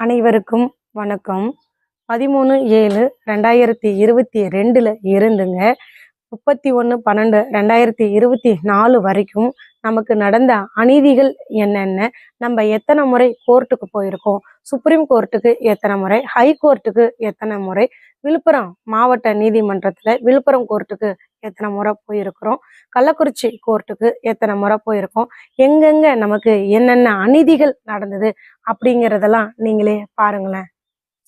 அனைவருக்கும் வணக்கம். 13/7/2022 இருந்துங்க 31/12/2024 வரைக்கும் நமக்கு நடந்த அநீதிகள் என்னென்ன, நம்ம எத்தனை முறை கோர்ட்டுக்கு போயிருக்கோம், சுப்ரீம் கோர்ட்டுக்கு எத்தனை முறை, ஹை கோர்ட்டுக்கு எத்தனை முறை, விழுப்புரம் மாவட்ட நீதிமன்றத்தில் விழுப்புரம் கோர்ட்டுக்கு எத்தனை முறை போயிருக்கிறோம், கள்ளக்குறிச்சி கோர்ட்டுக்கு எத்தனை முறை போயிருக்கோம், எங்கெங்க நமக்கு என்னென்ன அநீதிகள் நடந்தது அப்படிங்கிறதெல்லாம் நீங்களே பாருங்களேன்.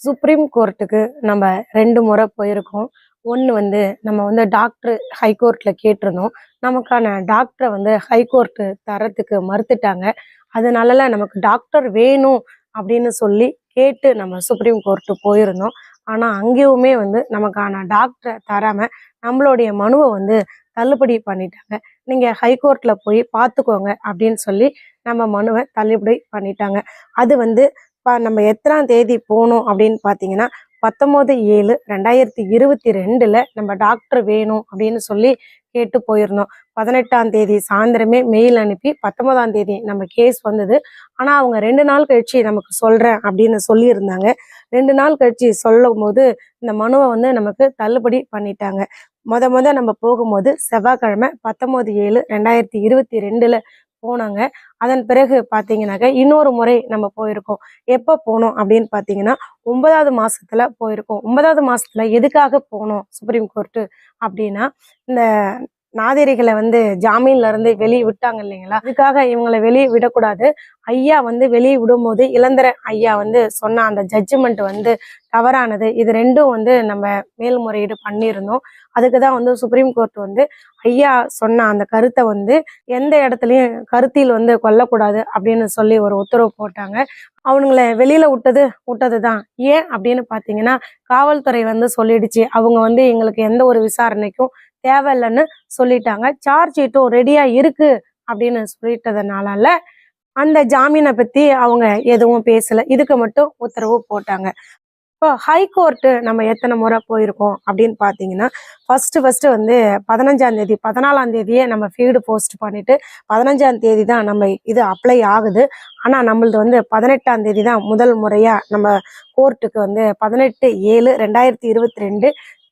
சுப்ரீம் கோர்ட்டுக்கு நம்ம 2 முறை போயிருக்கோம். ஒன்று நம்ம டாக்டர் ஹைகோர்ட்டில் கேட்டிருந்தோம். நமக்கான டாக்டரை ஹைகோர்ட்டு தரத்துக்கு மறுத்துட்டாங்க. அதனாலலாம் நமக்கு டாக்டர் வேணும் அப்படின்னு சொல்லி கேட்டு நம்ம சுப்ரீம் கோர்ட்டு போயிருந்தோம். ஆனால் அங்கேயுமே நமக்கான டாக்டரை தராமல் நம்மளுடைய மனுவை தள்ளுபடி பண்ணிட்டாங்க. நீங்கள் ஹைகோர்ட்டில் போய் பார்த்துக்கோங்க அப்படின்னு சொல்லி நம்ம மனுவை தள்ளுபடி பண்ணிட்டாங்க. அது நம்ம எத்தனாம் தேதி போனோம் அப்படின்னு பார்த்தீங்கன்னா 19/7/2022 நம்ம டாக்டர் வேணும் அப்படின்னு சொல்லி கேட்டு போயிருந்தோம். 18ஆம் தேதி சாயந்தரமே மெயில் அனுப்பி 19ஆம் தேதி நம்ம கேஸ் வந்தது. ஆனால் அவங்க 2 நாள் கழிச்சு நமக்கு சொல்கிறேன் அப்படின்னு சொல்லியிருந்தாங்க. 2 நாள் கழிச்சு சொல்லும் போது இந்த மனுவை நமக்கு தள்ளுபடி பண்ணிட்டாங்க. நம்ம போகும்போது செவ்வாய்க்கிழமை 19/7/2022 போனாங்க. அதன் பிறகு பார்த்தீங்கன்னாக்க இன்னொரு முறை நம்ம போயிருக்கோம். எப்போ போனோம் அப்படின்னு பார்த்தீங்கன்னா 9வது மாசத்துல போயிருக்கோம். 9வது மாசத்துல எதுக்காக போனோம் சுப்ரீம் கோர்ட்டு அப்படின்னா, இந்த நாதிரிகளை ஜாமீன்ல இருந்து வெளியே விட்டாங்க இல்லைங்களா, அதுக்காக இவங்களை வெளியே விடக்கூடாது. ஐயா வெளியே விடும்போது இளந்தர ஐயா சொன்ன அந்த ஜட்ஜ்மெண்ட் தவறானது. இது ரெண்டும் நம்ம மேல்முறையீடு பண்ணியிருந்தோம். அதுக்கு தான் சுப்ரீம் கோர்ட் ஐயா சொன்ன அந்த கருத்தை எந்த இடத்துலையும் கருத்தில் கொல்லக்கூடாது அப்படின்னு சொல்லி ஒரு உத்தரவு போட்டாங்க. அவனுங்களை வெளியில விட்டது தான். ஏன் அப்படின்னு பார்த்தீங்கன்னா, காவல்துறை சொல்லிடுச்சு அவங்க எங்களுக்கு எந்த ஒரு விசாரணைக்கும் தேவையில்லைன்னு சொல்லிட்டாங்க. சார்ஜ் ஷீட்டும் ரெடியா இருக்கு அப்படின்னு சொல்லிட்டதுனால அந்த ஜாமீனை பத்தி அவங்க எதுவும் பேசல. இதுக்கு மட்டும் உத்தரவு போட்டாங்க. இப்போ ஹைகோர்ட்டு நம்ம எத்தனை முறை போயிருக்கோம் அப்படின்னு பார்த்தீங்கன்னா, ஃபர்ஸ்ட் 15ஆம் தேதி 14ஆம் தேதியே நம்ம ஃபீல்டு போஸ்ட் பண்ணிட்டு 15ஆம் தேதி தான் நம்ம இது அப்ளை ஆகுது. ஆனால் நம்மளது 18ஆம் தேதி தான் முதல் முறையாக நம்ம கோர்ட்டுக்கு 18/7/2022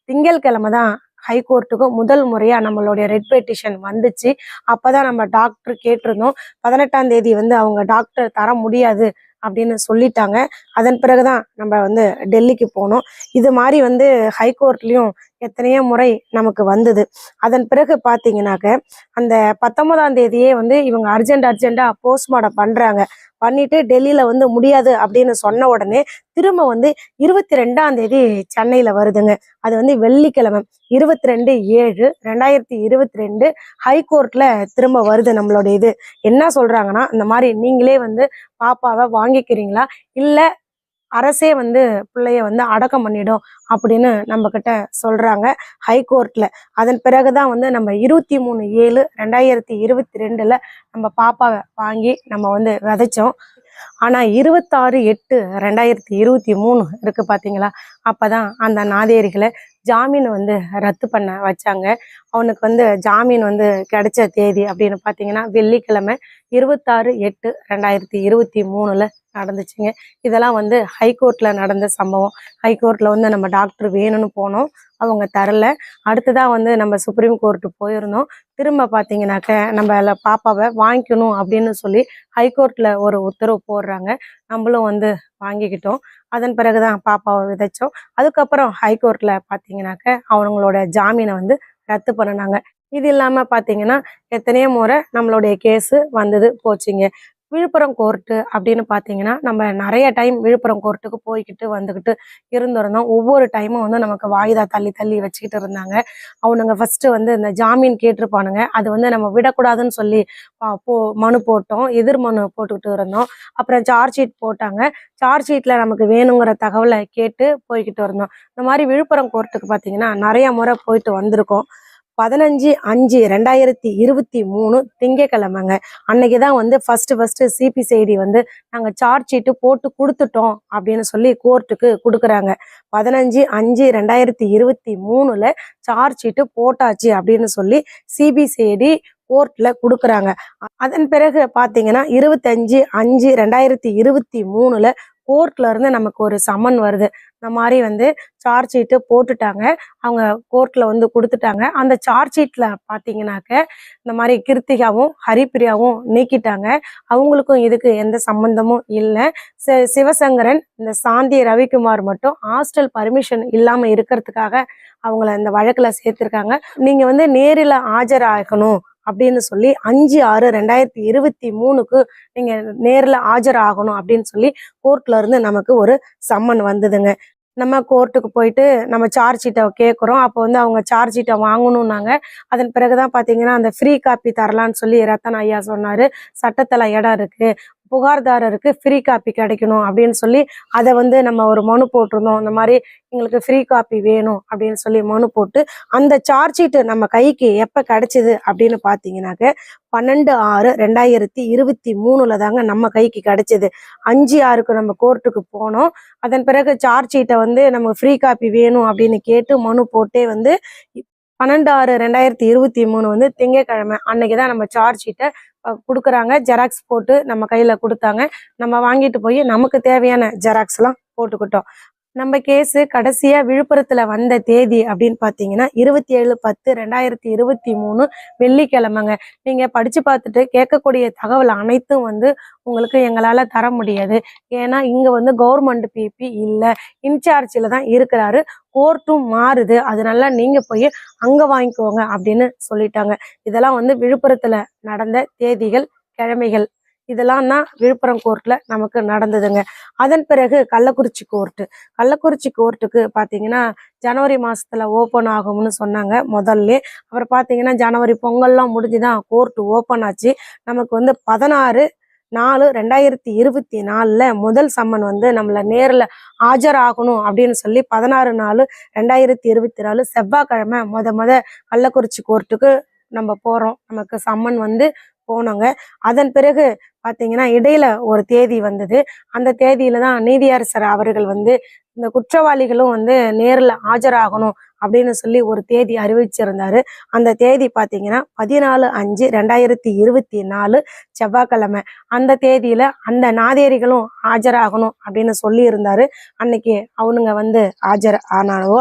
திங்கட்கிழமை தான் ஹைகோர்ட்டுக்கும் முதல் முறையாக நம்மளுடைய ரெட் பெட்டிஷன் வந்துச்சு. அப்போ தான் நம்ம டாக்டர் கேட்டிருந்தோம். 18ஆம் தேதி அவங்க டாக்டர் தர முடியாது அப்படின்னு சொல்லிட்டாங்க. அதன் பிறகுதான் நம்ம டெல்லிக்கு போனோம். இது மாதிரி ஹைகோர்ட்லயும் எத்தனையோ முறை நமக்கு வந்தது. அதன் பிறகு பார்த்தீங்கன்னாக்க அந்த 19ஆம் தேதியே இவங்க அர்ஜென்டா போஸ்ட்மார்ட்டம் பண்றாங்க. பண்ணிட்டு டெல்லியில முடியாது அப்படின்னு சொன்ன உடனே திரும்ப 22ஆம் தேதி சென்னையில வருதுங்க. அது வெள்ளிக்கிழமை 22/7/2022 ஹைகோர்ட்ல திரும்ப வருது. நம்மளோட இது என்ன சொல்றாங்கன்னா, இந்த மாதிரி நீங்களே பாப்பாவை வாங்கிக்கிறீங்களா, இல்ல அரசே பிள்ளைய அடக்கம் பண்ணிடும் அப்படின்னு நம்ம கிட்ட சொல்றாங்க ஹைகோர்ட்ல. அதன் பிறகுதான் நம்ம 23/7/2022 நம்ம பாப்பாவை வாங்கி நம்ம விதைச்சோம். ஆனா 26/8/2023 இருக்கு பாத்தீங்களா, அப்பதான் அந்த நாதேரிகளை ஜாமீன் ரத்து பண்ண வச்சாங்க. அவனுக்கு ஜாமீன் கிடைச்ச தேதி அப்படின்னு பார்த்தீங்கன்னா வெள்ளிக்கிழமை 26/8/2023 நடந்துச்சுங்க. இதெல்லாம் ஹைகோர்ட்ல நடந்த சம்பவம். ஹைகோர்ட்ல நம்ம டாக்டர் வேணும்னு போனோம், அவங்க தரல. அடுத்ததான் நம்ம சுப்ரீம் கோர்ட்டு போயிருந்தோம். திரும்ப பார்த்தீங்கன்னாக்க நம்ம பாப்பாவை வாங்கிக்கணும் அப்படின்னு சொல்லி ஹைகோர்ட்ல ஒரு உத்தரவு போடுறாங்க. நம்மளும் வாங்கிக்கிட்டோம். அதன் பிறகுதான் பாப்பாவை விதைச்சோம். அதுக்கப்புறம் ஹைகோர்ட்ல பார்த்தீங்கன்னாக்க அவங்களோட ஜாமீனை ரத்து பண்ணினாங்க. இது இல்லாம பார்த்தீங்கன்னா எத்தனையோ முறை நம்மளுடைய கேஸு போச்சுங்க. விழுப்புரம் கோர்ட்டு அப்படின்னு பார்த்தீங்கன்னா நம்ம நிறைய டைம் விழுப்புரம் கோர்ட்டுக்கு போய்கிட்டு வந்துக்கிட்டு இருந்திருந்தோம். ஒவ்வொரு டைமும் நமக்கு வாய்தா தள்ளி வச்சுக்கிட்டு இருந்தாங்க. அவனுங்க ஃபர்ஸ்ட் இந்த ஜாமீன் கேட்டிருப்பானுங்க. அது நம்ம விடக்கூடாதுன்னு சொல்லி மனு போட்டோம், எதிர் மனு போட்டுக்கிட்டு இருந்தோம். அப்புறம் சார்ஜ் ஷீட் போட்டாங்க. சார்ஜ் ஷீட்ல நமக்கு வேணுங்கிற தகவலை கேட்டு போய்கிட்டு இருந்தோம். இந்த மாதிரி விழுப்புரம் கோர்ட்டுக்கு பார்த்தீங்கன்னா நிறைய முறை போயிட்டு வந்திருக்கோம். 15/5/2023 திங்கக்கிழமைங்க. அன்னைக்குதான் ஃபர்ஸ்ட் சிபிசிஐடி நாங்கள் சார்ஜ் ஷீட்டு போட்டு கொடுத்துட்டோம் அப்படின்னு சொல்லி கோர்ட்டுக்கு கொடுக்குறாங்க. 15/5/2023 சார்ஜ் ஷீட்டு போட்டாச்சு அப்படின்னு சொல்லி சிபிசிஐடி கோர்ட்ல கொடுக்குறாங்க. அதன் பிறகு பார்த்தீங்கன்னா 25/5/2023 கோர்ட்ல இருந்து நமக்கு ஒரு சம்மன் வருது. இந்த மாதிரி வந்து சார்ஜ் ஷீட்டு போட்டுட்டாங்க. அவங்க கோர்ட்ல வந்து கொடுத்துட்டாங்க. அந்த சார்ஜ் ஷீட்ல பார்த்தீங்கன்னாக்க இந்த மாதிரி கிருத்திகாவும் ஹரிப்பிரியாவும் நீக்கிட்டாங்க. அவங்களுக்கும் இதுக்கு எந்த சம்பந்தமும் இல்லை. சிவசங்கரன் இந்த சாந்தி ரவிக்குமார் மட்டும் ஹாஸ்டல் பர்மிஷன் இல்லாம இருக்கிறதுக்காக அவங்கள இந்த வழக்குல சேர்த்திருக்காங்க. நீங்க வந்து நேரில் ஆஜராகணும் அப்படின்னு சொல்லி 5/6/2023 நீங்க நேர்ல ஆஜராகணும் அப்படின்னு சொல்லி கோர்ட்ல இருந்து நமக்கு ஒரு சம்மன் வந்ததுங்க. நம்ம கோர்ட்டுக்கு போயிட்டு நம்ம சார்ஜ் ஷீட்டை கேட்குறோம். அப்போ வந்து அவங்க சார்ஜ் ஷீட்டை வாங்கணும்னாங்க. அதன் பிறகுதான் பார்த்தீங்கன்னா அந்த ஃப்ரீ காப்பி தரலான்னு சொல்லி ரத்தன் ஐயா சொன்னாரு. சட்டத்தில் இடம் இருக்கு, புகார்தாரருக்கு ஃப்ரீ காப்பி கிடைக்கணும் அப்படின்னு சொல்லி அதை வந்து நம்ம ஒரு மனு போட்டிருந்தோம். இந்த மாதிரி எங்களுக்கு ஃப்ரீ காப்பி வேணும் அப்படின்னு சொல்லி மனு போட்டு அந்த சார்ஜ் ஷீட்டு நம்ம கைக்கு எப்போ கிடைச்சிது அப்படின்னு பார்த்தீங்கன்னாக்க 12/6/2023 தாங்க நம்ம கைக்கு கிடைச்சிது. 5/6 நம்ம கோர்ட்டுக்கு போனோம். அதன் பிறகு சார்ஜ் ஷீட்டை வந்து நமக்கு ஃப்ரீ காப்பி வேணும் அப்படின்னு கேட்டு மனு போட்டே வந்து 12/6/2023 வந்து திங்கட்கிழமை அன்னைக்கு தான் நம்ம சார்ஜ் ஷீட்டை கொடுக்குறாங்க. ஜெராக்ஸ் போட்டு நம்ம கையில கொடுத்தாங்க. நம்ம வாங்கிட்டு போய் நமக்கு தேவையான ஜெராக்ஸ் எல்லாம் போட்டுக்கிட்டோம். நம்ம கேஸு கடைசியா விழுப்புரத்துல வந்த தேதி அப்படின்னு பாத்தீங்கன்னா 27/10/2023 வெள்ளிக்கிழமைங்க. நீங்க படிச்சு பார்த்துட்டு கேட்கக்கூடிய தகவல் அனைத்தும் வந்து உங்களுக்கு எங்களால தர முடியாது. ஏன்னா இங்க வந்து கவர்மெண்ட் பிபி இல்லை, இன்சார்ஜில் தான் இருக்கிறாரு. கோர்ட்டும் மாறுது, அதனால நீங்க போய் அங்க வாங்கிக்கோங்க அப்படின்னு சொல்லிட்டாங்க. இதெல்லாம் வந்து விழுப்புரத்துல நடந்த தேதிகள், கிழமைகள். இதெல்லாம் தான் விழுப்புரம் கோர்ட்ல நமக்கு நடந்ததுங்க. அதன் பிறகு கள்ளக்குறிச்சி கோர்ட்டுக்கு பார்த்தீங்கன்னா ஜனவரி மாசத்துல ஓப்பன் ஆகும்னு சொன்னாங்க முதல்ல. அப்புறம் பார்த்தீங்கன்னா ஜனவரி பொங்கல்லாம் முடிஞ்சுதான் கோர்ட் ஓப்பன் ஆச்சு. நமக்கு வந்து 16/4/2024 முதல் சம்மன் வந்து நம்மள நேரில் ஆஜராகணும் அப்படின்னு சொல்லி 16/4/2024 செவ்வாய்க்கிழமை முத கள்ளக்குறிச்சி கோர்ட்டுக்கு நம்ம போறோம். நமக்கு சம்மன் வந்து போனோங்க. அதன் பிறகு பார்த்தீங்கன்னா இடையில ஒரு தேதி வந்தது. அந்த தேதியில தான் நீதியரசர் அவர்கள் வந்து இந்த குற்றவாளிகளும் வந்து நேரில் ஆஜராகணும் அப்படின்னு சொல்லி ஒரு தேதி அறிவிச்சிருந்தாரு. அந்த தேதி பார்த்தீங்கன்னா 14/5/2024 செவ்வாய்க்கிழமை. அந்த தேதியில அந்த நாதேரிகளும் ஆஜராகணும் அப்படின்னு சொல்லி இருந்தாரு. அன்னைக்கு அவனுங்க வந்து ஆஜர் ஆனாவோ.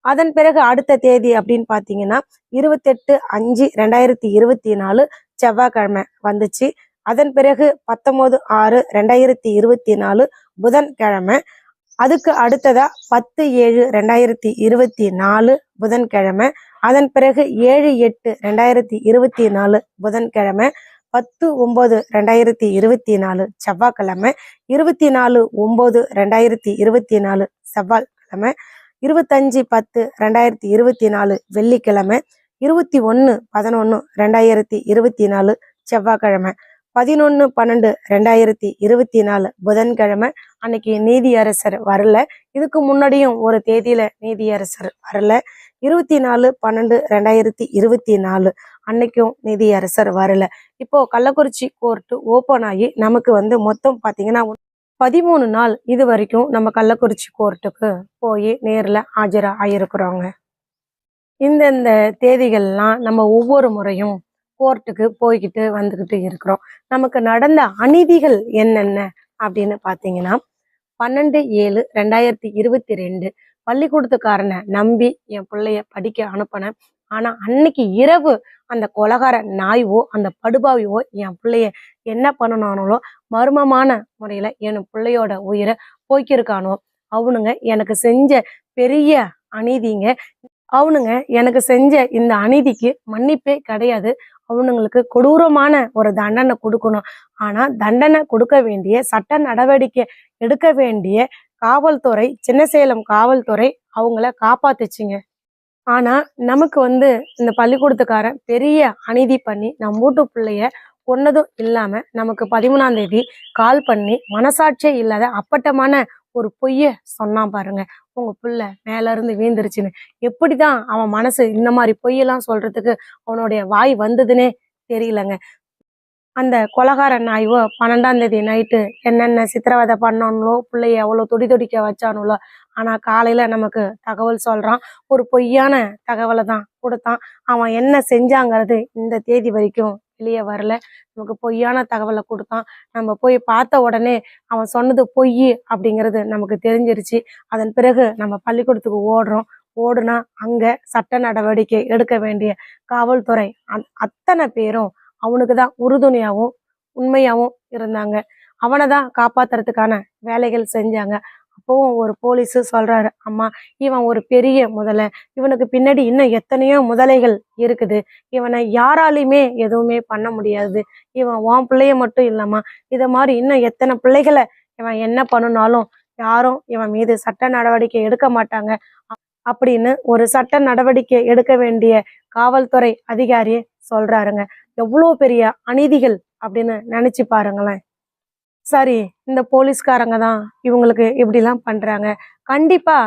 அதன் பிறகு அடுத்த தேதி அப்படின்னு பார்த்தீங்கன்னா 28/5/2024 செவ்வாய்க்கிழமை வந்துச்சு. அதன் பிறகு 19/6/2024 புதன்கிழமை. அதுக்கு அடுத்ததா 10/7/2024 புதன்கிழமை. அதன் பிறகு 7/8/2024 புதன்கிழமை. 10/9/2024 செவ்வாய்க்கிழமை. 24/9/2024 செவ்வாய்க்கிழமை. 25/10/2024 வெள்ளிக்கிழமை. 21/11/2024 செவ்வாய்க்கிழமை. 11/12/2024 புதன்கிழமை. அன்னைக்கு நீதியரசர் வரல. இதுக்கு முன்னாடியும் ஒரு தேதியில நீதியரசர் வரல. 24/12/2024 அன்னைக்கும் நீதியரசர் வரல. இப்போ கள்ளக்குறிச்சி கோர்ட்டு ஓப்பன் ஆகி நமக்கு வந்து மொத்தம் பார்த்தீங்கன்னா 13 நாள் இது வரைக்கும் நம்ம கள்ளக்குறிச்சி கோர்ட்டுக்கு போய் நேரில் ஆஜராகிருக்கிறோங்க. இந்த தேதிகள்லாம் நம்ம ஒவ்வொரு முறையும் கோர்ட்டுக்கு போய்கிட்டு வந்துக்கிட்டு இருக்கிறோம். நமக்கு நடந்த அநீதிகள் என்னென்ன அப்படின்னு பார்த்தீங்கன்னா 12/7/2022 பள்ளிக்கூடத்துக்காரனை நம்பி என் பிள்ளைய படிக்க அனுப்பினேன். ஆனா அன்னைக்கு இரவு அந்த கொலகார நாய்வோ அந்த படுபாவிவோ என் பிள்ளைய என்ன பண்ணனானோ மர்மமான முறையில என் பிள்ளையோட உயிரை போய்க்கிருக்கானோ. அவனுங்க எனக்கு செஞ்ச பெரிய அநீதிங்க. அவனுங்க எனக்கு செஞ்ச இந்த அநீதிக்கு மன்னிப்பே கிடையாது. அவனுங்களுக்கு கொடூரமான ஒரு தண்டனை கொடுக்கணும். ஆனா தண்டனை கொடுக்க வேண்டிய சட்ட நடவடிக்கை எடுக்க வேண்டிய காவல்துறை, சின்னசேலம் காவல்துறை அவங்கள காப்பாத்துச்சுங்க. ஆனா நமக்கு வந்து இந்த பள்ளிக்கூடத்துக்காரன் பெரிய அநீதி பண்ணி நம்ம வீட்டு பிள்ளைய கொன்னதும் இல்லாம நமக்கு 13ஆம் தேதி கால் பண்ணி மனசாட்சியே இல்லாத அப்பட்டமான ஒரு பொய்ய சொன்னான் பாருங்க. உங்க பிள்ளை மேல இருந்து வீழ்ந்துருச்சுன்னு. எப்படிதான் அவன் மனசு இந்த மாதிரி பொய்யெல்லாம் சொல்றதுக்கு அவனுடைய வாய் வந்ததுன்னே தெரியலங்க. அந்த கொலகார நாய்வோ 12ஆம் தேதி நைட்டு என்னென்ன சித்திரவதை பண்ணானுங்களோ, பிள்ளைய எவ்வளோ துடிக்க வச்சானுங்களோ. ஆனா காலையில நமக்கு தகவல் சொல்றான். ஒரு பொய்யான தகவலை தான் கொடுத்தான். அவன் என்ன செஞ்சாங்கிறது இந்த தேதி வரைக்கும் வெளியே வரல. நமக்கு பொய்யான தகவலை கொடுத்தான். நம்ம போய் பார்த்த உடனே அவன் சொன்னது பொய் அப்படிங்கிறது நமக்கு தெரிஞ்சிருச்சு. அதன் பிறகு நம்ம பள்ளிக்கூடத்துக்கு ஓடுறோம். ஓடுனா அங்க சட்ட நடவடிக்கை எடுக்க வேண்டிய காவல்துறை அத்தனை பேரும் அவனுக்கு தான் உறுதுணையாவும் உண்மையாவும் இருந்தாங்க. அவனை தான் காப்பாத்துறதுக்கான வேலைகள் செஞ்சாங்க. அப்பவும் ஒரு போலீஸ் சொல்றாரு, அம்மா இவன் ஒரு பெரிய முதலை, இவனுக்கு பின்னாடி இன்னும் எத்தனையோ முதலைகள் இருக்குது, இவனை யாராலையுமே எதுவுமே பண்ண முடியாது, இவன் உன் பிள்ளைய மட்டும் இல்லம்மா, இத மாதிரி இன்னும் எத்தனை பிள்ளைகளை இவன் என்ன பண்ணுனாலும் யாரும் இவன் மீது சட்ட நடவடிக்கை எடுக்க மாட்டாங்க அப்படின்னு ஒரு சட்ட நடவடிக்கை எடுக்க வேண்டிய காவல்துறை அதிகாரியே சொல்றாருங்க. எவ்வளோ பெரிய அநீதிகள் அப்படின்னு நினைச்சு பாருங்களேன். சரி, இந்த போலீஸ்காரங்க தான் இவங்களுக்கு இப்படிலாம் பண்றாங்க. கண்டிப்பா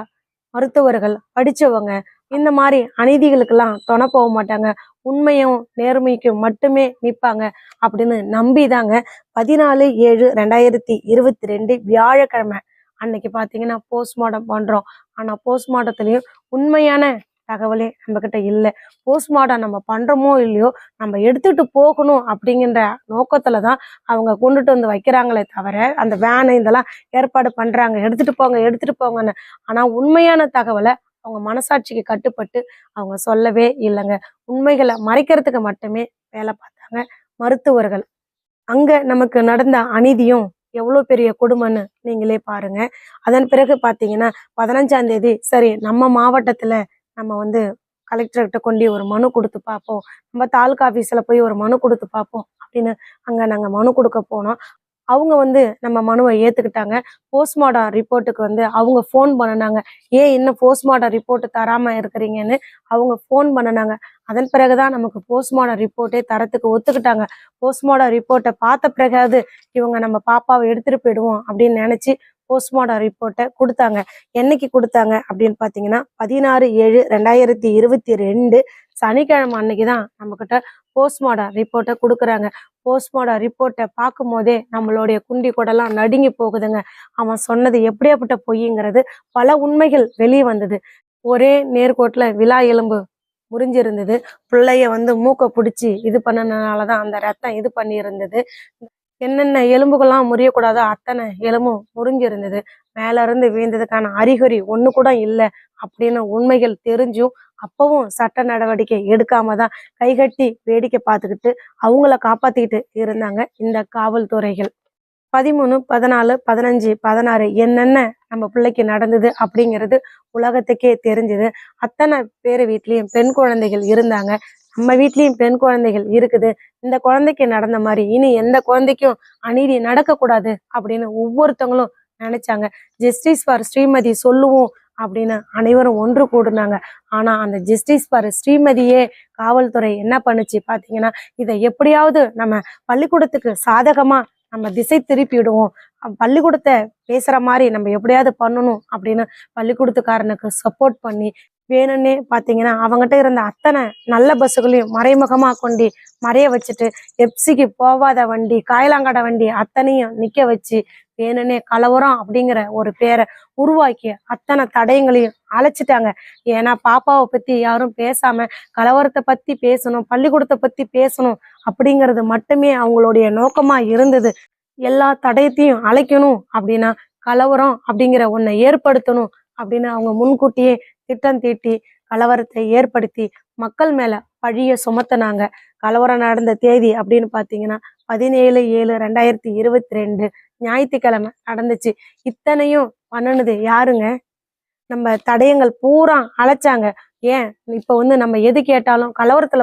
மருத்துவர்கள் படிச்சவங்க இந்த மாதிரி அநீதிகளுக்கெல்லாம் துணை போக மாட்டாங்க. உண்மையும் நேர்மைக்கும் மட்டுமே நிற்பாங்க அப்படின்னு நம்பிதாங்க 14/7/2022 வியாழக்கிழமை அன்னைக்கு பார்த்தீங்கன்னா போஸ்ட்மார்ட்டம் பண்றோம். ஆனா போஸ்ட்மார்ட்டத்துலயும் உண்மையான தகவலே நம்ம கிட்ட இல்லை. போஸ்ட்மார்ட்டம் நம்ம பண்றோமோ இல்லையோ, நம்ம எடுத்துட்டு போகணும் அப்படிங்கிற நோக்கத்துல தான் அவங்க கொண்டுட்டு வந்து வைக்கிறாங்களே தவிர, அந்த வேனை இதெல்லாம் ஏற்பாடு பண்றாங்க, எடுத்துட்டு போங்கன்னு. ஆனா உண்மையான தகவலை அவங்க மனசாட்சிக்கு கட்டுப்பட்டு அவங்க சொல்லவே இல்லைங்க. உண்மைகளை மறைக்கிறதுக்கு மட்டுமே வேலை பார்த்தாங்க மருத்துவர்கள். அங்க நமக்கு நடந்த அநீதியும் எவ்வளோ பெரிய கொடுமைன்னு நீங்களே பாருங்க. அதன் பிறகு பார்த்தீங்கன்னா 15ஆம் தேதி சரி நம்ம மாவட்டத்துல நம்ம வந்து கலெக்டர்கிட்ட கொண்டு ஒரு மனு கொடுத்து பார்ப்போம், நம்ம தாலுகா ஆஃபீஸில் போய் ஒரு மனு கொடுத்து பார்ப்போம் அப்படின்னு அங்கே நாங்கள் மனு கொடுக்க போனோம். அவங்க வந்து நம்ம மனுவை ஏற்றுக்கிட்டாங்க. போஸ்ட்மார்ட்டம் ரிப்போர்ட்டுக்கு வந்து அவங்க ஃபோன் பண்ணினாங்க. ஏன் இன்னும் போஸ்ட்மார்ட்டம் ரிப்போர்ட் தராமல் இருக்கிறீங்கன்னு அவங்க ஃபோன் பண்ணினாங்க. அதன் பிறகுதான் நமக்கு போஸ்ட்மார்ட்டம் ரிப்போர்ட்டே தரத்துக்கு ஒத்துக்கிட்டாங்க. போஸ்ட்மார்ட்டம் ரிப்போர்ட்டை பார்த்த பிறகாவது இவங்க நம்ம பாப்பாவை எடுத்துகிட்டு போயிடுவோம் அப்படின்னு நினச்சி போஸ்ட்மார்ட்டம் ரிப்போர்ட்டை கொடுத்தாங்க. என்னைக்கு கொடுத்தாங்க அப்படின்னு பார்த்தீங்கன்னா 16/7/2022 சனிக்கிழமை அன்னைக்கு தான் நம்மக்கிட்ட போஸ்ட்மார்ட்டம் ரிப்போர்ட்டை கொடுக்குறாங்க. போஸ்ட்மார்ட்டம் ரிப்போர்ட்டை பார்க்கும் போதே நம்மளுடைய குண்டி கொடெல்லாம் நடுங்கி போகுதுங்க. அவன் சொன்னது எப்படியாப்பட்ட பொய்ங்கிறது பல உண்மைகள் வெளியே வந்தது. ஒரே நேர்கோட்டில் விலா எலும்பு முறிஞ்சிருந்தது. பிள்ளைய வந்து மூக்கை பிடிச்சி இது பண்ணனாலதான் அந்த ரத்தம் இது பண்ணி இருந்தது. என்னென்ன எலும்புகள்லாம் முறியக்கூடாதோ அத்தனை எலும்பும் முறிஞ்சிருந்தது. மேல இருந்து வீழ்ந்ததுக்கான அறிகுறி ஒண்ணு கூட இல்லை அப்படின்னு உண்மைகள் தெரிஞ்சும் அப்பவும் சட்ட நடவடிக்கை எடுக்காம தான் கைகட்டி வேடிக்கை பார்த்துக்கிட்டு அவங்கள காப்பாத்திக்கிட்டு இருந்தாங்க இந்த காவல்துறைகள். 13, 14, 15, 16 என்னென்ன நம்ம பிள்ளைக்கு நடந்தது அப்படிங்கிறது உலகத்துக்கே தெரிஞ்சது. அத்தனை பேர் வீட்லயும் பெண் குழந்தைகள் இருந்தாங்க. நம்ம வீட்லயும் பெண் குழந்தைகள் இருக்குது. இந்த குழந்தைக்கு நடந்த மாதிரி இனி எந்த குழந்தைக்கும் அநீதி நடக்கக்கூடாது அப்படின்னு ஒவ்வொருத்தவங்களும் நினைச்சாங்க. ஜஸ்டிஸ் ஃபார் ஸ்ரீமதி சொல்லுவோம் அப்படின்னு அனைவரும் ஒன்று கூடுனாங்க. ஆனா அந்த ஜஸ்டிஸ் ஃபார் ஸ்ரீமதியே காவல்துறை என்ன பண்ணுச்சு பாத்தீங்கன்னா, இதை எப்படியாவது நம்ம பள்ளிக்கூடத்துக்கு சாதகமா நம்ம திசை திருப்பிடுவோம், பள்ளிக்கூடத்தை பேசுற மாதிரி நம்ம எப்படியாவது பண்ணணும் அப்படின்னு பள்ளிக்கூடத்துக்காரனுக்கு சப்போர்ட் பண்ணி வேணும்னே பார்த்தீங்கன்னா அவங்ககிட்ட இருந்த அத்தனை நல்ல பஸ்ஸுகளையும் மறைமுகமா கொண்டு மறைய வச்சுட்டு எப்சிக்கு போவாத வண்டி, காயலாங்காட வண்டி அத்தனையும் நிக்க வச்சு வேணும்னே கலவரம் அப்படிங்கிற ஒரு பேரை உருவாக்கி அத்தனை தடயங்களையும் அழைச்சிட்டாங்க. ஏன்னா பாப்பாவை பத்தி யாரும் பேசாம கலவரத்தை பத்தி பேசணும், பள்ளிக்கூடத்தை பத்தி பேசணும் அப்படிங்கிறது மட்டுமே அவங்களுடைய நோக்கமா இருந்தது. எல்லா தடயத்தையும் அழைக்கணும் அப்படின்னா கலவரம் அப்படிங்கிற ஒன்றை ஏற்படுத்தணும் அப்படின்னு அவங்க முன்கூட்டியே திட்டம் தீட்டி கலவரத்தை ஏற்படுத்தி மக்கள் மேல பழிய சுமத்தினாங்க. கலவரம் நடந்த தேதி அப்படின்னு பாத்தீங்கன்னா 17/7/2022 ஞாயிற்றுக்கிழமை நடந்துச்சு. இத்தனையும் பண்ணுனது யாருங்க? நம்ம தடயங்கள் பூரா அழைச்சாங்க. ஏன் இப்ப வந்து நம்ம எது கேட்டாலும் கலவரத்துல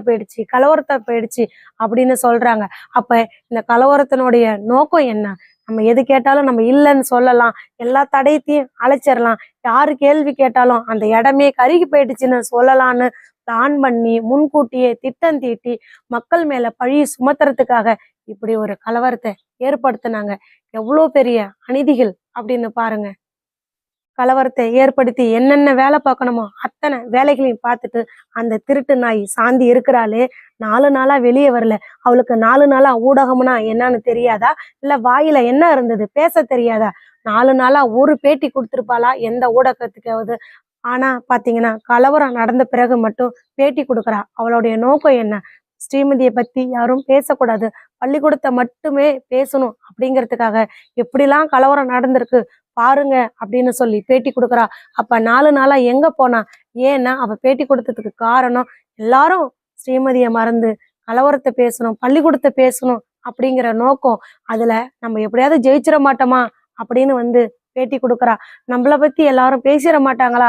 போயிடுச்சு அப்படின்னு சொல்றாங்க. அப்ப இந்த கலவரத்தினுடைய நோக்கம் என்ன? நம்ம எது கேட்டாலும் நம்ம இல்லைன்னு சொல்லலாம், எல்லா தடயத்தையும் அழைச்சிடலாம், யாரு கேள்வி கேட்டாலும் அந்த இடமே கருகி போயிடுச்சுன்னு சொல்லலான்னு பிளான் பண்ணி முன்கூட்டியே திட்டம் தீட்டி மக்கள் மேல பழி சுமத்துறதுக்காக இப்படி ஒரு கலவரத்தை ஏற்படுத்தினாங்க. எவ்வளோ பெரிய அநீதிகள் அப்படின்னு பாருங்க. கலவரத்தை ஏற்படுத்தி என்னென்ன வேலை பார்க்கணுமோ அத்தனை வேலைகளையும் பார்த்துட்டு அந்த திருட்டு நாய் சாந்தி இருக்கிறாளே 4 நாளா வெளியே வரல. அவளுக்கு 4 நாளா ஊடகம்னா என்னன்னு தெரியாதா? இல்ல வாயில என்ன இருந்தது பேச தெரியாதா? 4 நாளா ஒரு பேட்டி கொடுத்துருப்பாளா எந்த ஊடகத்துக்காவது? ஆனா பாத்தீங்கன்னா கலவரம் நடந்த பிறகு மட்டும் பேட்டி கொடுக்குறா. அவளுடைய நோக்கம் என்ன? ஸ்ரீமதியை பத்தி யாரும் பேசக்கூடாது, பள்ளிக்கூடத்தை மட்டுமே பேசணும் அப்படிங்கிறதுக்காக எப்படிலாம் கலவரம் நடந்திருக்கு பாருங்க அப்படின்னு சொல்லி பேட்டி கொடுக்குறா. அப்ப 4 நாளா எங்க போனா? ஏன்னா அவ பேட்டி கொடுத்ததுக்கு காரணம் எல்லாரும் ஸ்ரீமதியை மறந்து கலவரத்தை பேசணும், பள்ளிக்கூடத்தை பேசணும் அப்படிங்கிற நோக்கம். அதுல நம்ம எப்படியாவது ஜெயிச்சிட மாட்டோமா அப்படின்னு பேட்டி கொடுக்குறா. நம்மளை பத்தி எல்லாரும் பேசிட மாட்டாங்களா?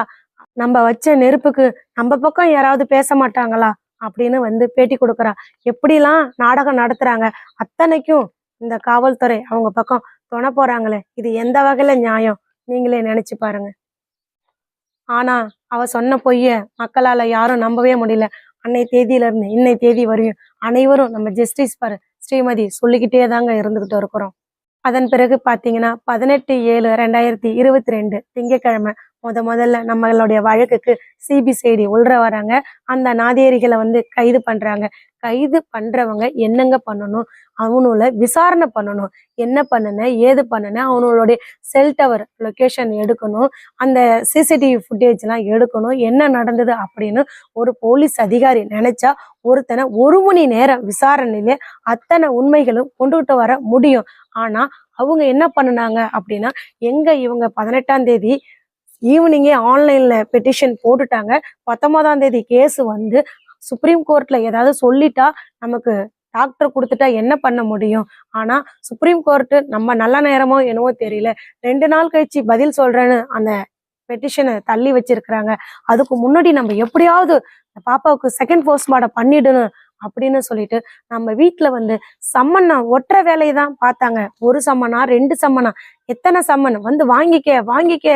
நம்ம வச்ச நெருப்புக்கு நம்ம பக்கம் யாராவது பேச மாட்டாங்களா அப்படின்னு பேட்டி கொடுக்குறா. எப்படிலாம் நாடகம் நடத்துறாங்க. அத்தனைக்கும் இந்த காவல்துறை அவங்க பக்கம் துணை போறாங்களே, இது எந்த வகையில நியாயம்? நீங்களே நினைச்சு பாருங்க. ஆனா அவ சொன்ன பொய்ய மக்களால யாரும் நம்பவே முடியல. அன்னை தேதியில இருந்து இன்னை தேதி வரையும் அனைவரும் நம்ம ஜஸ்டிஸ் பாரு ஸ்ரீமதி சொல்லிக்கிட்டே தாங்க இருந்துகிட்டு இருக்கிறோம். அதன் பிறகு பாத்தீங்கன்னா 18/7/2022 திங்கட்கிழமை முதல்ல நம்மளுடைய வழக்குக்கு சிபிசிஐடி உள்ள வராங்க. அந்த நாதேரிகளை கைது பண்றாங்க. கைது பண்றவங்க என்னங்க பண்ணணும்? அவனோட விசாரணை பண்ணணும். என்ன பண்ணுன, ஏது பண்ணுன, அவனுடைய செல் டவர் லொகேஷன் எடுக்கணும், அந்த சிசிடிவி ஃபுட்டேஜ் எல்லாம் எடுக்கணும், என்ன நடந்தது அப்படின்னு ஒரு போலீஸ் அதிகாரி நினைச்சா ஒருத்தனை 1 மணி நேரம் விசாரணையில அத்தனை உண்மைகளும் கொண்டுகிட்டு வர முடியும். ஆனா அவங்க என்ன பண்ணுனாங்க அப்படின்னா, இவங்க 18ஆம் தேதி ஈவினிங்கே ஆன்லைன்ல பெட்டிஷன் போட்டுட்டாங்க. 19ஆம் தேதி கேஸ் சுப்ரீம் கோர்ட்ல ஏதாவது சொல்லிட்டா நமக்கு டாக்டர் கொடுத்துட்டா என்ன பண்ண முடியும்? ஆனா சுப்ரீம் கோர்ட் நம்ம நல்ல நேரமோ என்னவோ தெரியல 2 நாள் கழிச்சு பதில் சொல்றேன்னு அந்த பெட்டிஷனை தள்ளி வச்சிருக்கிறாங்க. அதுக்கு முன்னாடி நம்ம எப்படியாவது பாப்பாவுக்கு செகண்ட் போஸ்ட்மார்ட்டம் பண்ணிடணும் அப்படின்னு சொல்லிட்டு நம்ம வீட்டுல சம்மன் ஒற்றை வேலையை தான் பார்த்தாங்க. 1 சம்மனா 2 சம்மனா எத்தனை சம்மன் வாங்கிக்க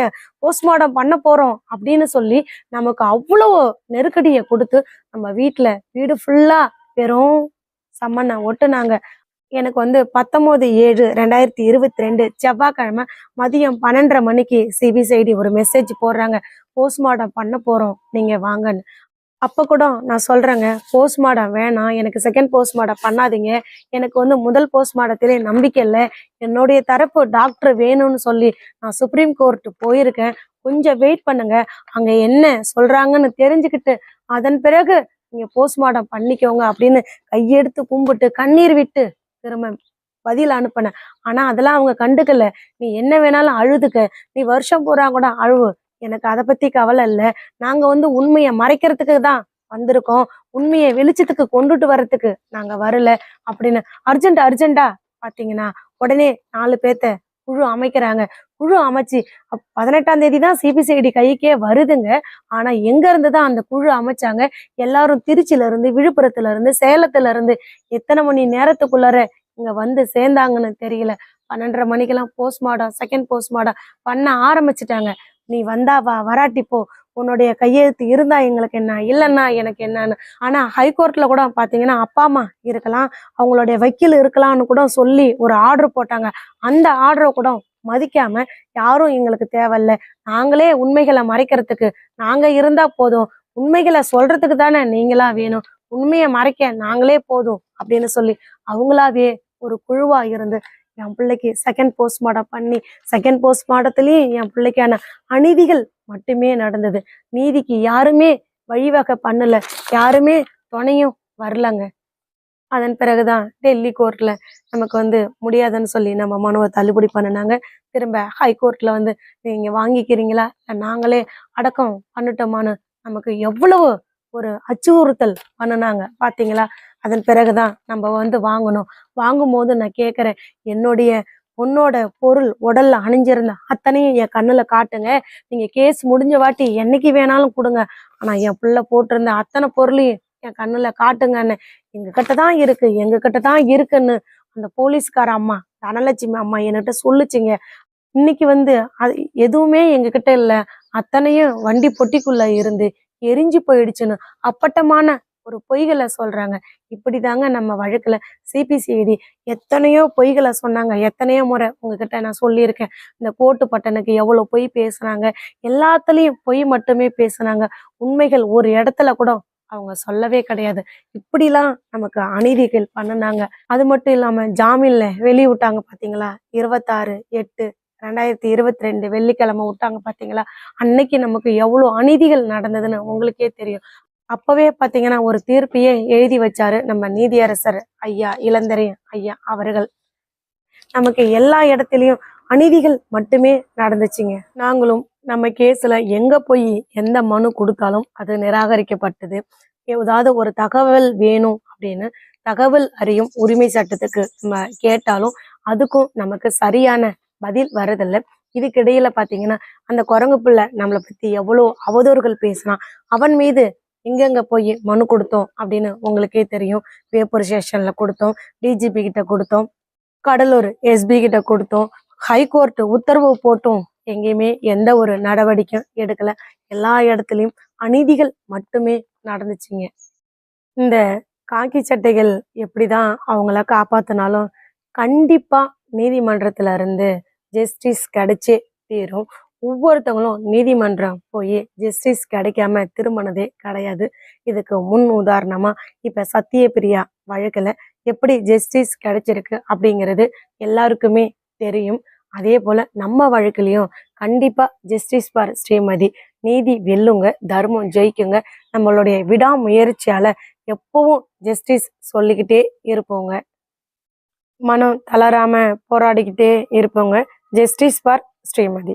போஸ்ட்மார்ட்டம் பண்ண போறோம் அப்படின்னு சொல்லி நமக்கு அவ்வளவு நெருக்கடியை கொடுத்து நம்ம வீடு ஃபுல்லா வெறும் சம்மனை ஒட்டுனாங்க. எனக்கு 19/7/2022 செவ்வாய்க்கிழமை மதியம் 12:30 மணிக்கு சிபிசிஐடி ஒரு மெசேஜ் போடுறாங்க, போஸ்ட்மார்ட்டம் பண்ண போறோம், நீங்க வாங்கன்னு. அப்ப கூட நான் சொல்றேங்க, போஸ்ட்மார்ட்டம் வேணாம், எனக்கு செகண்ட் போஸ்ட்மார்ட்டம் பண்ணாதீங்க, எனக்கு முதல் போஸ்ட்மார்ட்டத்திலே நம்பிக்கை இல்லை, என்னுடைய தரப்பு டாக்டர் வேணும்னு சொல்லி நான் சுப்ரீம் கோர்ட் போயிருக்கேன், கொஞ்சம் வெயிட் பண்ணுங்க, அங்க என்ன சொல்றாங்கன்னு தெரிஞ்சுக்கிட்டு அதன் பிறகு நீங்க போஸ்ட்மார்ட்டம் பண்ணிக்கோங்க அப்படின்னு கையெடுத்து கும்பிட்டு கண்ணீர் விட்டு திரும்ப பதில் அனுப்பின. ஆனா அதெல்லாம் அவங்க கண்டுக்கல. நீ என்ன வேணாலும் அழுதுக்க, நீ வருஷம் பூரா கூட அழுவு, எனக்கு அதை பத்தி கவலை இல்லை, நாங்க உண்மையை மறைக்கிறதுக்கு தான் வந்திருக்கோம், உண்மையை வெளிச்சத்துக்கு கொண்டுட்டு வர்றதுக்கு நாங்க வரல அப்படின்னு அர்ஜென்டா பாத்தீங்கன்னா உடனே 4 பேத்த குழு அமைக்கிறாங்க. குழு அமைச்சு 18ஆம் தேதி தான் சிபிசிஐடி கைக்கே வருதுங்க. ஆனா எங்க இருந்து தான் அந்த குழு அமைச்சாங்க? எல்லாரும் திருச்சியில இருந்து, விழுப்புரத்துல இருந்து, சேலத்துல இருந்து எத்தனை மணி நேரத்துக்குள்ளார இங்க சேர்ந்தாங்கன்னு தெரியல. 12:30 மணிக்கெல்லாம் போஸ்ட்மார்ட்டம் செகண்ட் போஸ்ட்மார்ட்டம் பண்ண ஆரம்பிச்சுட்டாங்க. நீ வந்தா வா, வராட்டி போ, உன்னுடைய கையெழுத்து இருந்தா எங்களுக்கு என்ன, இல்லைன்னா எனக்கு என்னன்னு. ஆனா ஹைகோர்ட்ல கூட பாத்தீங்கன்னா அப்பா அம்மா இருக்கலாம், அவங்களுடைய வக்கீல் இருக்கலாம்னு கூட சொல்லி ஒரு ஆர்டர் போட்டாங்க. அந்த ஆர்டரை கூட மதிக்காம யாரும் எங்களுக்கு தேவையில்லை, நாங்களே உண்மைகளை மறைக்கிறதுக்கு நாங்க இருந்தா போதும், உண்மைகளை சொல்றதுக்கு தானே நீங்களா வேணும், உண்மையை மறைக்க நாங்களே போதும் அப்படின்னு சொல்லி அவங்களாவே ஒரு குழுவா இருந்து என் பிள்ளைக்கு செகண்ட் போஸ்ட்மார்ட்டம் பண்ணி, செகண்ட் போஸ்ட்மார்ட்டத்திலயும் என் பிள்ளைக்கான அநீதிகள் மட்டுமே நடந்தது. நீதிக்கு யாருமே வழிவகை பண்ணல, யாருமே துணையும் வரலங்க. அதன் பிறகுதான் டெல்லி கோர்ட்ல நமக்கு முடியாதுன்னு சொல்லி நம்ம மனுவை தள்ளுபடி பண்ணினாங்க. திரும்ப ஹைகோர்ட்ல நீங்க வாங்கிக்கிறீங்களா, நாங்களே அடக்கம் பண்ணட்டோமான்னு நமக்கு எவ்வளவு ஒரு அச்சுறுத்தல் பண்ணுனாங்க பாத்தீங்களா. அதன் பிறகுதான் நம்ம வாங்கணும். வாங்கும்போது நான் கேட்கிறேன், என்னுடைய பொண்ணோட பொருள் உடல்ல அணிஞ்சிருந்த அத்தனையும் என் கண்ணுல காட்டுங்க, நீங்க கேஸ் முடிஞ்ச வாட்டி என்னைக்கு வேணாலும் கொடுங்க, ஆனா என் பிள்ளை போட்டிருந்த அத்தனை பொருளையும் என் கண்ணுல காட்டுங்கன்னு. எங்க கிட்ட தான் இருக்குன்னு அந்த போலீஸ்கார அம்மா தனலட்சுமி அம்மா என்கிட்ட சொல்லுச்சுங்க. இன்னைக்கு அது எதுவுமே எங்க கிட்ட இல்ல, அத்தனையும் வண்டி பொட்டிக்குள்ள இருந்து எரிஞ்சு போயிடுச்சுன்னு அப்பட்டமான ஒரு பொய்களை சொல்றாங்க. இப்படிதாங்க நம்ம வழக்குல சிபிசிஐடி எத்தனையோ பொய்களை சொன்னாங்க. எத்தனையோ முறை உங்ககிட்ட நான் சொல்லியிருக்கேன், இந்த கோர்ட்டு பட்டனுக்கு எவ்வளவு பொய் பேசுனாங்க, எல்லாத்துலயும் பொய் மட்டுமே பேசுனாங்க, உண்மைகள் ஒரு இடத்துல கூட அவங்க சொல்லவே கிடையாது. இப்படிலாம் நமக்கு அநீதிகள் பண்ணுனாங்க. அது மட்டும் இல்லாம ஜாமீன்ல வெளியே விட்டாங்க பாத்தீங்களா, 26/8/2022 வெள்ளிக்கிழமை விட்டாங்க பாத்தீங்களா. அன்னைக்கு நமக்கு எவ்வளவு அநீதிகள் நடந்ததுன்னு உங்களுக்கே தெரியும். அப்பவே பாத்தீங்கன்னா ஒரு தீர்ப்பையே எழுதி வச்சாரு நம்ம நீதியரசர் ஐயா இளந்தரை ஐயா அவர்கள். நமக்கு எல்லா இடத்துலயும் அநீதிகள் மட்டுமே நடந்துச்சுங்க. நாங்களும் நம்ம கேஸ்ல எங்க போய் எந்த மனு கொடுத்தாலும் அது நிராகரிக்கப்பட்டது. ஏதாவது ஒரு தகவல் வேணும் அப்படின்னு தகவல் அறியும் உரிமை சட்டத்துக்கு நம்ம கேட்டாலும் அதுக்கும் நமக்கு சரியான பதில் வரதில்லை. இதுக்கிடையில பாத்தீங்கன்னா அந்த குரங்கு பிள்ளை நம்மளை பத்தி எவ்வளோ அவதூறுகள் பேசினான். அவன் மீது எங்கெங்க போய் மனு கொடுத்தோம் அப்படின்னு உங்களுக்கே தெரியும். வேப்பூர் ஸ்டேஷன்ல கொடுத்தோம், டிஜிபி கிட்ட கொடுத்தோம், கடலூர் எஸ்பி கிட்ட கொடுத்தோம், ஹைகோர்ட் உத்தரவு போட்டும் எங்கேயுமே எந்த ஒரு நடவடிக்கையும் எடுக்கல. எல்லா இடத்துலயும் அநீதிகள் மட்டுமே நடந்துச்சுங்க. இந்த காக்கி சட்டைகள் எப்படிதான் அவங்கள காப்பாத்தினாலும் கண்டிப்பா நீதிமன்றத்துல இருந்து ஜஸ்டிஸ் கிடைச்சே தீரும். ஒவ்வொருத்தவங்களும் நீதிமன்றம் போய் ஜஸ்டிஸ் கிடைக்காம திரும்பினதே கிடையாது. இதுக்கு முன் உதாரணமா இப்ப சத்யபிரியா வழக்குல எப்படி ஜஸ்டிஸ் கிடைச்சிருக்கு அப்படிங்கிறது எல்லாருக்குமே தெரியும். அதே போல நம்ம வழக்குலயும் கண்டிப்பா ஜஸ்டிஸ் ஃபார் ஸ்ரீமதி, நீதி வெல்லுங்க, தர்மம் ஜெயிக்குங்க. நம்மளுடைய விடாமுயற்சியால எப்பவும் ஜஸ்டிஸ் சொல்லிக்கிட்டே இருப்போங்க. மனம் தளராம போராடிக்கிட்டே இருப்போங்க. Justice for Srimathi.